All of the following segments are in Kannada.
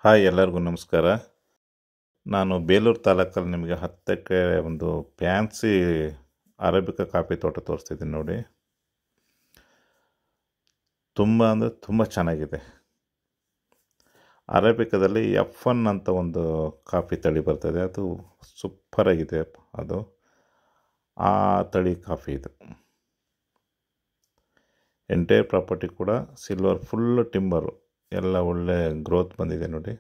ಹಾಯ್, ಎಲ್ಲರಿಗೂ ನಮಸ್ಕಾರ. ನಾನು ಬೇಲೂರು ತಾಲೂಕಲ್ಲಿ ನಿಮಗೆ 10 ಎಕರೆ ಒಂದು ಫ್ಯಾನ್ಸಿ ಅರೇಬಿಕಾ ಕಾಫಿ ತೋಟ ತೋರಿಸ್ತಿದ್ದೀನಿ ನೋಡಿ. ತುಂಬ ಅಂದರೆ ತುಂಬ ಚೆನ್ನಾಗಿದೆ. ಅರೇಬಿಕಾದಲ್ಲಿ F1 ಅಂತ ಒಂದು ಕಾಫಿ ತಳಿ ಬರ್ತದೆ, ಅದು ಸೂಪರಾಗಿದೆ. ಅದು ಆ ತಳಿ ಕಾಫಿ ಇದು. ಎಂಟೈರ್ ಪ್ರಾಪರ್ಟಿ ಕೂಡ ಸಿಲ್ವರ್, ಫುಲ್ ಟಿಂಬರು, ಎಲ್ಲ ಒಳ್ಳೆ ಗ್ರೋತ್ ಬಂದಿದೆ ನೋಡಿ.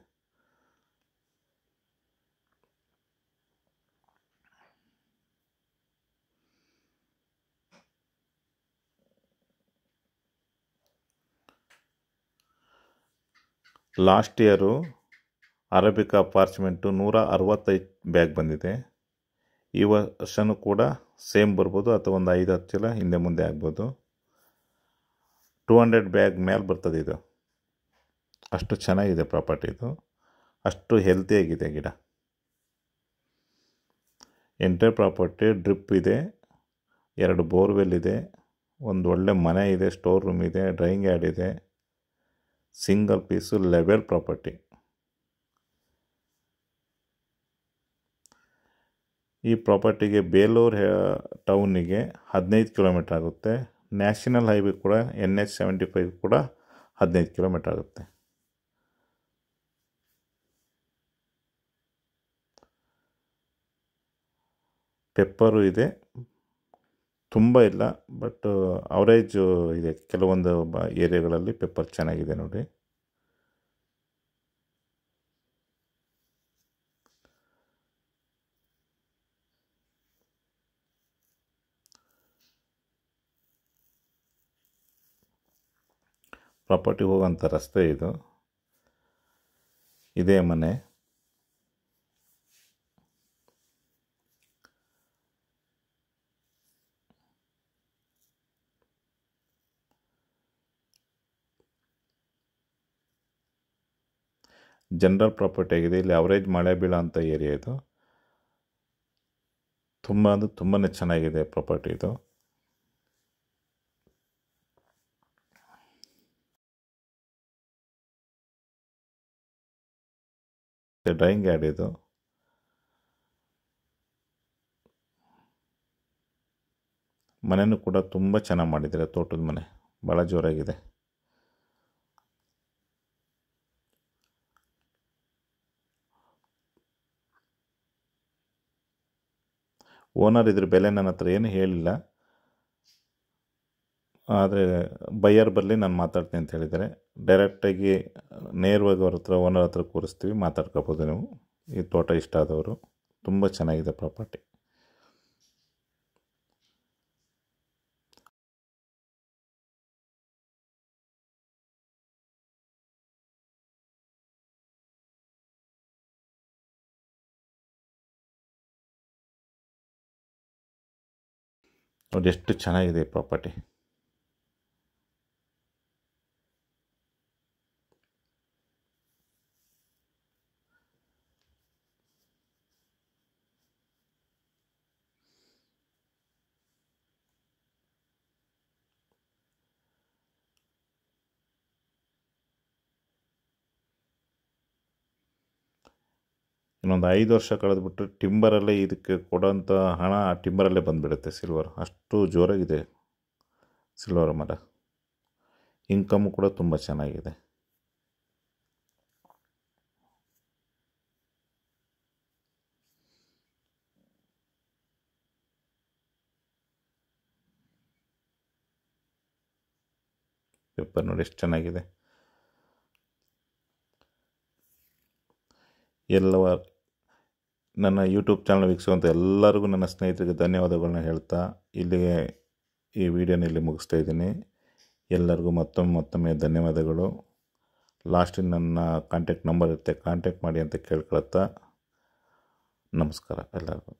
Last year arabica parchment 165 bag ಬಂದಿದೆ. ಈ ವರ್ಷನೂ ಕೂಡ ಸೇಮ್ ಬರ್ಬೋದು, ಅಥವಾ ಒಂದು 5-10 ಚೀಲ ಹಿಂದೆ ಮುಂದೆ ಆಗ್ಬೋದು. 200 ಬ್ಯಾಗ್ ಮೇಲೆ ಬರ್ತದೆ ಇದು. ಅಷ್ಟು ಚೆನ್ನಾಗಿದೆ ಪ್ರಾಪರ್ಟಿ ಇದು, ಅಷ್ಟು ಹೆಲ್ತಿಯಾಗಿದೆ ಗಿಡ. ಎಂಟೈರ್ ಪ್ರಾಪರ್ಟಿ ಡ್ರಿಪ್ ಇದೆ, 2 ಬೋರ್ವೆಲ್ ಇದೆ, ಒಂದು ಒಳ್ಳೆ ಮನೆ ಇದೆ, ಸ್ಟೋರ್ ರೂಮ್ ಇದೆ, ಡ್ರೈಯಿಂಗ್ ಯಾರ್ಡ್ ಇದೆ, ಸಿಂಗಲ್ ಪೀಸು ಲೆವೆಲ್ ಪ್ರಾಪರ್ಟಿ. ಈ ಪ್ರಾಪರ್ಟಿಗೆ ಬೇಲೂರು ಟೌನಿಗೆ 15 ಕಿಲೋಮೀಟ್ರ್ ಆಗುತ್ತೆ. ನ್ಯಾಷನಲ್ ಹೈವೇ ಕೂಡ NH75 ಕೂಡ 15 ಕಿಲೋಮೀಟ್ರ್ ಆಗುತ್ತೆ. ಪೆಪ್ಪರು ಇದೆ, ತುಂಬ ಇಲ್ಲ, ಬಟ್ ಅವರೇಜು ಇದೆ. ಕೆಲವೊಂದು ಏರಿಯಾಗಳಲ್ಲಿ ಪೆಪ್ಪರ್ ಚೆನ್ನಾಗಿದೆ ನೋಡಿ. ಪ್ರಾಪರ್ಟಿ ಹೋಗೋಂಥ ರಸ್ತೆ ಇದು. ಇದೇ ಮನೆ. ಜನರಲ್ ಪ್ರಾಪರ್ಟಿ ಆಗಿದೆ. ಇಲ್ಲಿ ಅವರೇಜ್ ಮಳೆ ಬೀಳೋ ಅಂಥ ಏರಿಯಾ ಇದು. ತುಂಬ ಅಂದರೆ ತುಂಬಾ ಚೆನ್ನಾಗಿದೆ ಪ್ರಾಪರ್ಟಿ ಇದು. ಡ್ರೈಯಿಂಗ್ ಯಾರ್ಡ್ ಇದು. ಮನೆಯೂ ಕೂಡ ತುಂಬ ಚೆನ್ನಾಗಿ ಮಾಡಿದ್ದಾರೆ. ತೋಟದ ಮನೆ ಭಾಳ ಜೋರಾಗಿದೆ. ಓನರ್ ಇದ್ರ ಬೆಲೆ ನನ್ನ ಹತ್ರ ಏನು ಹೇಳಿಲ್ಲ, ಆದರೆ ಬೈಯರ್ ಬರಲಿ, ನಾನು ಮಾತಾಡ್ತೀನಿ ಅಂತ ಹೇಳಿದ್ದಾರೆ. ಡೈರೆಕ್ಟಾಗಿ ನೇರವಾಗಿ ಅವ್ರ ಹತ್ರ, ಓನರ್ ಹತ್ರ ಕೂರಿಸ್ತೀವಿ, ಮಾತಾಡ್ಕೋಬೋದು ನೀವು. ಈ ತೋಟ ಇಷ್ಟ ಆದವರು. ತುಂಬ ಚೆನ್ನಾಗಿದೆ ಪ್ರಾಪರ್ಟಿ. ನೋಡಿ ಎಷ್ಟು ಚೆನ್ನಾಗಿದೆ ಪ್ರಾಪರ್ಟಿ. ಇನ್ನೊಂದು 5 ವರ್ಷ ಕಳೆದ್ಬಿಟ್ಟು ಟಿಂಬರಲ್ಲೇ ಇದಕ್ಕೆ ಕೊಡೋಂಥ ಹಣ ಟಿಂಬರಲ್ಲೇ ಬಂದುಬಿಡುತ್ತೆ. ಸಿಲ್ವರ್ ಅಷ್ಟು ಜೋರಾಗಿದೆ ಸಿಲ್ವರ್ ಮರ. ಇನ್ಕಮ್ಮು ಕೂಡ ತುಂಬ ಚೆನ್ನಾಗಿದೆ. ಪೇಪರ್ ನೋಡಿ ಎಷ್ಟು ಚೆನ್ನಾಗಿದೆ. ಎಲ್ಲವ ನನ್ನ ಯೂಟ್ಯೂಬ್ ಚಾನಲ್ ವೀಕ್ಷಿಸುವಂಥ ಎಲ್ಲರಿಗೂ, ನನ್ನ ಸ್ನೇಹಿತರಿಗೆ ಧನ್ಯವಾದಗಳನ್ನ ಹೇಳ್ತಾ ಇಲ್ಲಿಗೆ ಈ ವಿಡಿಯೋನ ಇಲ್ಲಿ ಮುಗಿಸ್ತಾ ಇದ್ದೀನಿ. ಎಲ್ಲರಿಗೂ ಮತ್ತೊಮ್ಮೆ ಧನ್ಯವಾದಗಳು. ಲಾಸ್ಟಿಗೆ ನನ್ನ ಕಾಂಟ್ಯಾಕ್ಟ್ ನಂಬರ್ ಇರುತ್ತೆ, ಕಾಂಟ್ಯಾಕ್ಟ್ ಮಾಡಿ ಅಂತ ಕೇಳ್ಕೊಳ್ತಾ ನಮಸ್ಕಾರ ಎಲ್ಲರಿಗೂ.